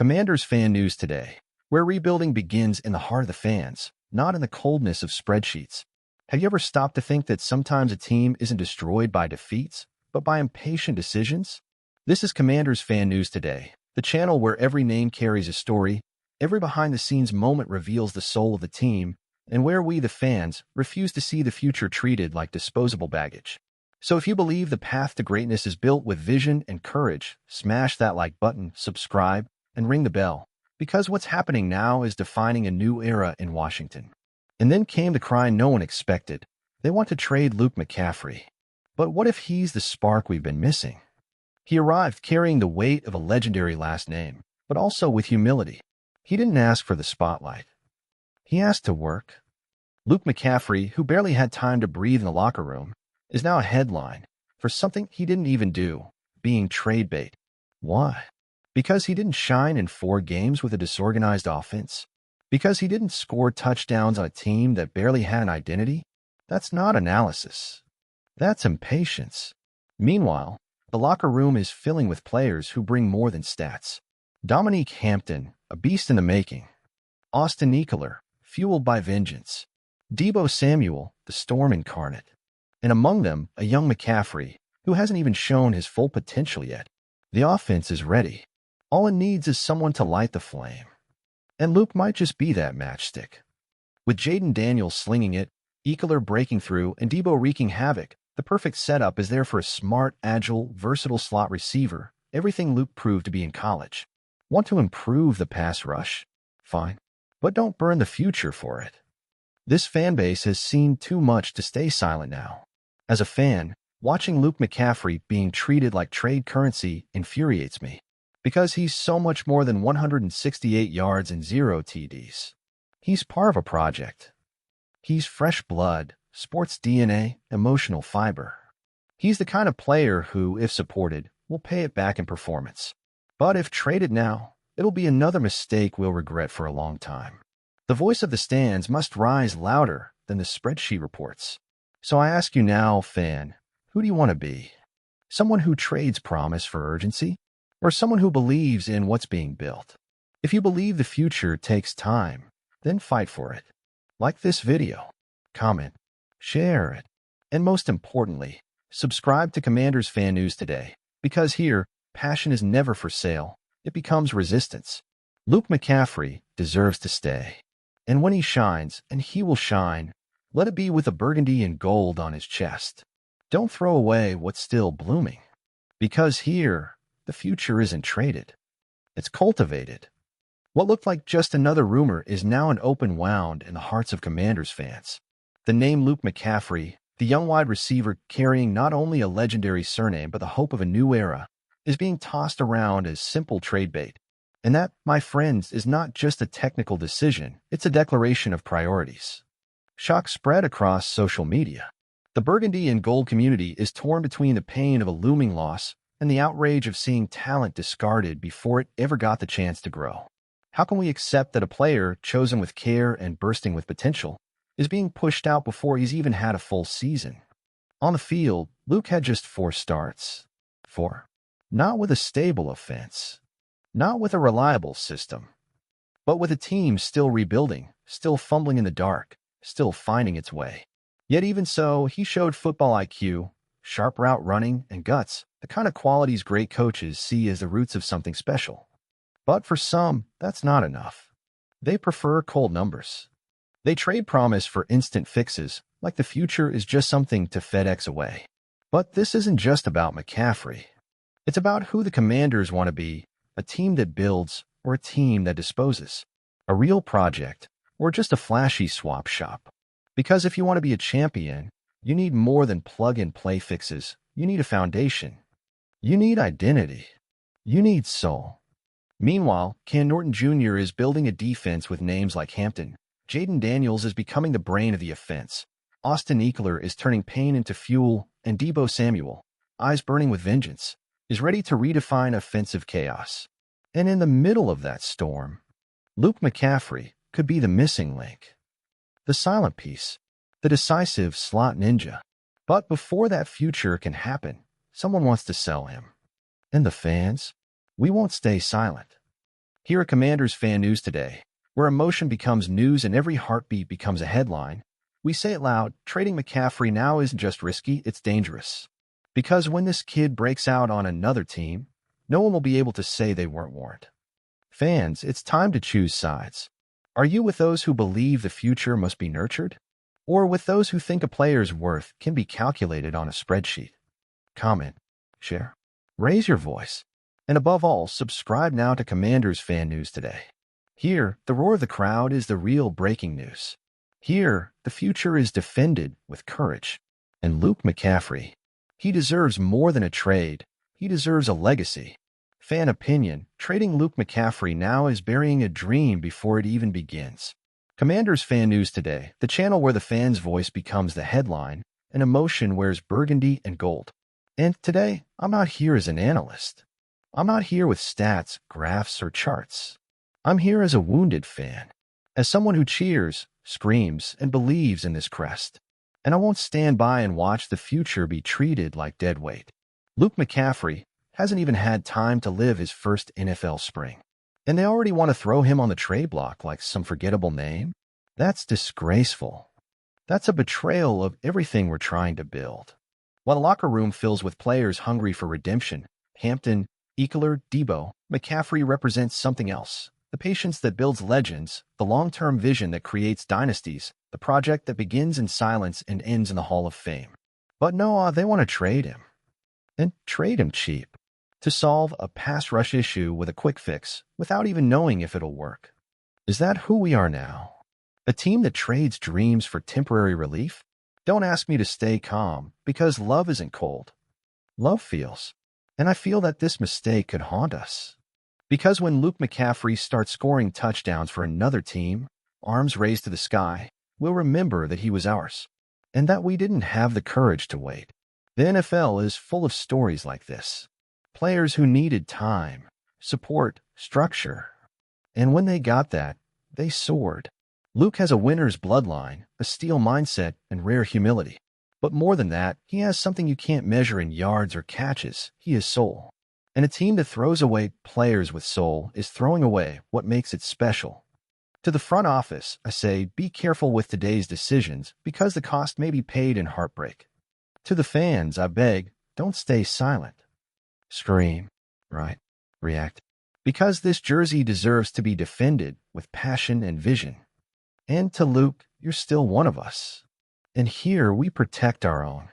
Commanders fan news today, where rebuilding begins in the heart of the fans, not in the coldness of spreadsheets. Have you ever stopped to think that sometimes a team isn't destroyed by defeats, but by impatient decisions? This is Commanders fan news today, the channel where every name carries a story, every behind-the-scenes moment reveals the soul of the team, and where we, the fans, refuse to see the future treated like disposable baggage. So if you believe the path to greatness is built with vision and courage, smash that like button, subscribe, and ring the bell, because what's happening now is defining a new era in Washington. And then came the cry no one expected. They want to trade Luke McCaffrey. But what if he's the spark we've been missing? He arrived carrying the weight of a legendary last name, but also with humility. He didn't ask for the spotlight. He asked to work. Luke McCaffrey, who barely had time to breathe in the locker room, is now a headline for something he didn't even do, being trade bait. Why? Because he didn't shine in 4 games with a disorganized offense? Because he didn't score touchdowns on a team that barely had an identity? That's not analysis. That's impatience. Meanwhile, the locker room is filling with players who bring more than stats. Dominique Hampton, a beast in the making. Austin Ekeler, fueled by vengeance. Deebo Samuel, the storm incarnate. And among them, a young McCaffrey, who hasn't even shown his full potential yet. The offense is ready. All it needs is someone to light the flame. And Luke might just be that matchstick. With Jaden Daniels slinging it, Ekeler breaking through, and Deebo wreaking havoc, the perfect setup is there for a smart, agile, versatile slot receiver, everything Luke proved to be in college. Want to improve the pass rush? Fine. But don't burn the future for it. This fan base has seen too much to stay silent now. As a fan, watching Luke McCaffrey being treated like trade currency infuriates me, because he's so much more than 168 yards and 0 TDs. He's part of a project. He's fresh blood, sports DNA, emotional fiber. He's the kind of player who, if supported, will pay it back in performance. But if traded now, it'll be another mistake we'll regret for a long time. The voice of the stands must rise louder than the spreadsheet reports. So I ask you now, fan, who do you want to be? Someone who trades promise for urgency? Or someone who believes in what's being built? If you believe the future takes time, then fight for it. Like this video, comment, share it, and most importantly, subscribe to Commanders Fan News today, because here, passion is never for sale. It becomes resistance. Luke McCaffrey deserves to stay. And when he shines, and he will shine, let it be with a burgundy and gold on his chest. Don't throw away what's still blooming. Because here, the future isn't traded. It's cultivated. What looked like just another rumor is now an open wound in the hearts of Commanders fans. The name Luke McCaffrey, the young wide receiver carrying not only a legendary surname but the hope of a new era, is being tossed around as simple trade bait. And that, my friends, is not just a technical decision, it's a declaration of priorities. Shock spread across social media. The Burgundy and Gold community is torn between the pain of a looming loss and the outrage of seeing talent discarded before it ever got the chance to grow. How can we accept that a player chosen with care and bursting with potential is being pushed out before he's even had a full season? On the field, Luke had just 4 starts. 4. Not with a stable offense. Not with a reliable system. But with a team still rebuilding, still fumbling in the dark, still finding its way. Yet even so, he showed football IQ, sharp route running, and guts, the kind of qualities great coaches see as the roots of something special. But for some, that's not enough. They prefer cold numbers. They trade promise for instant fixes, like the future is just something to FedEx away. But this isn't just about McCaffrey. It's about who the Commanders want to be, a team that builds or a team that disposes, a real project or just a flashy swap shop. Because if you want to be a champion, you need more than plug-and-play fixes. You need a foundation. You need identity. You need soul. Meanwhile, Cam Norton Jr. is building a defense with names like Hampton. Jaden Daniels is becoming the brain of the offense. Austin Ekeler is turning pain into fuel, and Deebo Samuel, eyes burning with vengeance, is ready to redefine offensive chaos. And in the middle of that storm, Luke McCaffrey could be the missing link. The silent piece, the decisive slot ninja. But before that future can happen, someone wants to sell him. And the fans? We won't stay silent. Here at Commanders Fan News today, where emotion becomes news and every heartbeat becomes a headline, we say it loud, trading McCaffrey now isn't just risky, it's dangerous. Because when this kid breaks out on another team, no one will be able to say they weren't warned. Fans, it's time to choose sides. Are you with those who believe the future must be nurtured? Or with those who think a player's worth can be calculated on a spreadsheet? Comment, share, raise your voice, and above all, subscribe now to Commanders Fan News today. Here, the roar of the crowd is the real breaking news. Here, the future is defended with courage. And Luke McCaffrey, he deserves more than a trade. He deserves a legacy. Fan opinion, trading Luke McCaffrey now is burying a dream before it even begins. Commanders Fan News today, the channel where the fan's voice becomes the headline and emotion wears burgundy and gold. And today, I'm not here as an analyst. I'm not here with stats, graphs, or charts. I'm here as a wounded fan, as someone who cheers, screams, and believes in this crest. And I won't stand by and watch the future be treated like dead weight. Luke McCaffrey hasn't even had time to live his first NFL spring. And they already want to throw him on the trade block like some forgettable name? That's disgraceful. That's a betrayal of everything we're trying to build. While the locker room fills with players hungry for redemption, Hampton, Ekeler, Debo, McCaffrey represents something else. The patience that builds legends, the long-term vision that creates dynasties, the project that begins in silence and ends in the Hall of Fame. But no, they want to trade him. And trade him cheap. To solve a pass rush issue with a quick fix without even knowing if it'll work. Is that who we are now? A team that trades dreams for temporary relief? Don't ask me to stay calm, because love isn't cold. Love feels. And I feel that this mistake could haunt us. Because when Luke McCaffrey starts scoring touchdowns for another team, arms raised to the sky, we'll remember that he was ours, and that we didn't have the courage to wait. The NFL is full of stories like this. Players who needed time, support, structure. And when they got that, they soared. Luke has a winner's bloodline, a steel mindset, and rare humility. But more than that, he has something you can't measure in yards or catches. He is soul. And a team that throws away players with soul is throwing away what makes it special. To the front office, I say, be careful with today's decisions because the cost may be paid in heartbreak. To the fans, I beg, don't stay silent. Scream, right, react. Because this jersey deserves to be defended with passion and vision. And to Luke, you're still one of us. And here we protect our own.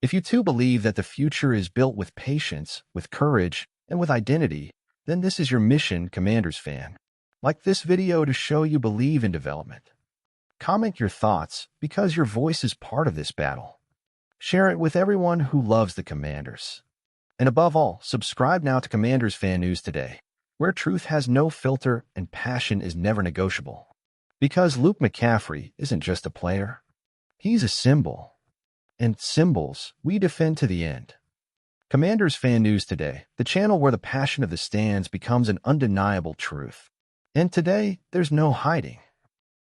If you too believe that the future is built with patience, with courage, and with identity, then this is your mission, Commanders fan. Like this video to show you believe in development. Comment your thoughts because your voice is part of this battle. Share it with everyone who loves the Commanders. And above all, subscribe now to Commanders Fan News today, where truth has no filter and passion is never negotiable. Because Luke McCaffrey isn't just a player. He's a symbol. And symbols we defend to the end. Commanders Fan News today, the channel where the passion of the stands becomes an undeniable truth. And today, there's no hiding.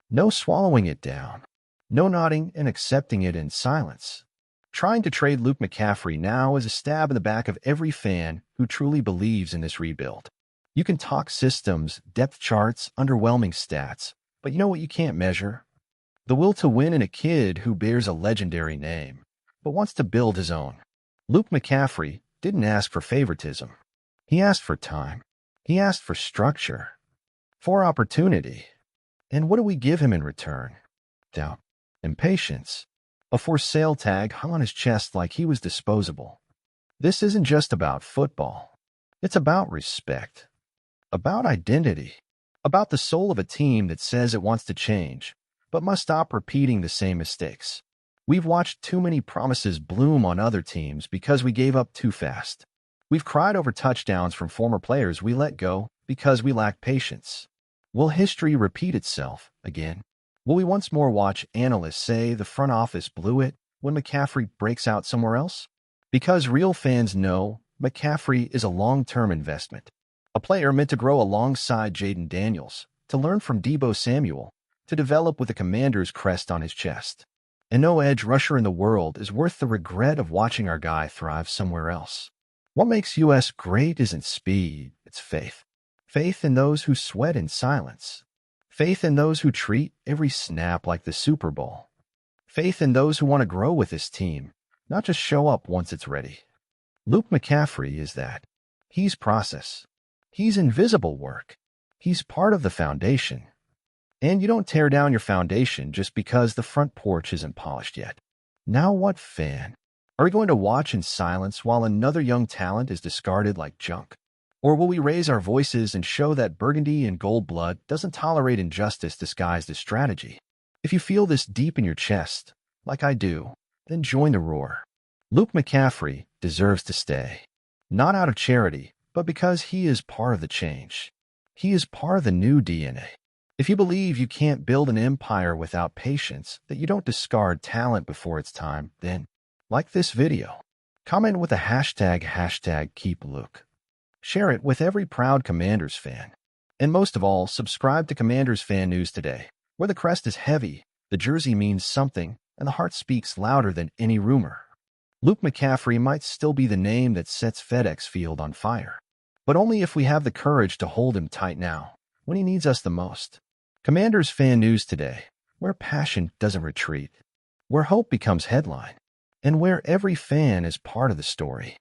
No swallowing it down. No nodding and accepting it in silence. Trying to trade Luke McCaffrey now is a stab in the back of every fan who truly believes in this rebuild. You can talk systems, depth charts, underwhelming stats, but you know what you can't measure? The will to win in a kid who bears a legendary name, but wants to build his own. Luke McCaffrey didn't ask for favoritism. He asked for time. He asked for structure. For opportunity. And what do we give him in return? Doubt. Impatience. A for sale tag hung on his chest like he was disposable. This isn't just about football. It's about respect. About identity. About the soul of a team that says it wants to change, but must stop repeating the same mistakes. We've watched too many promises bloom on other teams because we gave up too fast. We've cried over touchdowns from former players we let go because we lacked patience. Will history repeat itself again? Will we once more watch analysts say the front office blew it when McCaffrey breaks out somewhere else? Because real fans know McCaffrey is a long-term investment. A player meant to grow alongside Jaden Daniels, to learn from Debo Samuel, to develop with the Commander's crest on his chest. And no edge rusher in the world is worth the regret of watching our guy thrive somewhere else. What makes US great isn't speed, it's faith. Faith in those who sweat in silence. Faith in those who treat every snap like the Super Bowl. Faith in those who want to grow with this team, not just show up once it's ready. Luke McCaffrey is that. He's process. He's invisible work. He's part of the foundation. And you don't tear down your foundation just because the front porch isn't polished yet. Now what, fan? Are we going to watch in silence while another young talent is discarded like junk? Or will we raise our voices and show that Burgundy and Gold blood doesn't tolerate injustice disguised as strategy? If you feel this deep in your chest, like I do, then join the roar. Luke McCaffrey deserves to stay. Not out of charity, but because he is part of the change. He is part of the new DNA. If you believe you can't build an empire without patience, that you don't discard talent before it's time, then like this video. Comment with the hashtag Keep Luke. Share it with every proud Commanders fan. And most of all, subscribe to Commanders Fan News today, where the crest is heavy, the jersey means something, and the heart speaks louder than any rumor. Luke McCaffrey might still be the name that sets FedEx Field on fire, but only if we have the courage to hold him tight now, when he needs us the most. Commanders Fan News today, where passion doesn't retreat, where hope becomes headline, and where every fan is part of the story.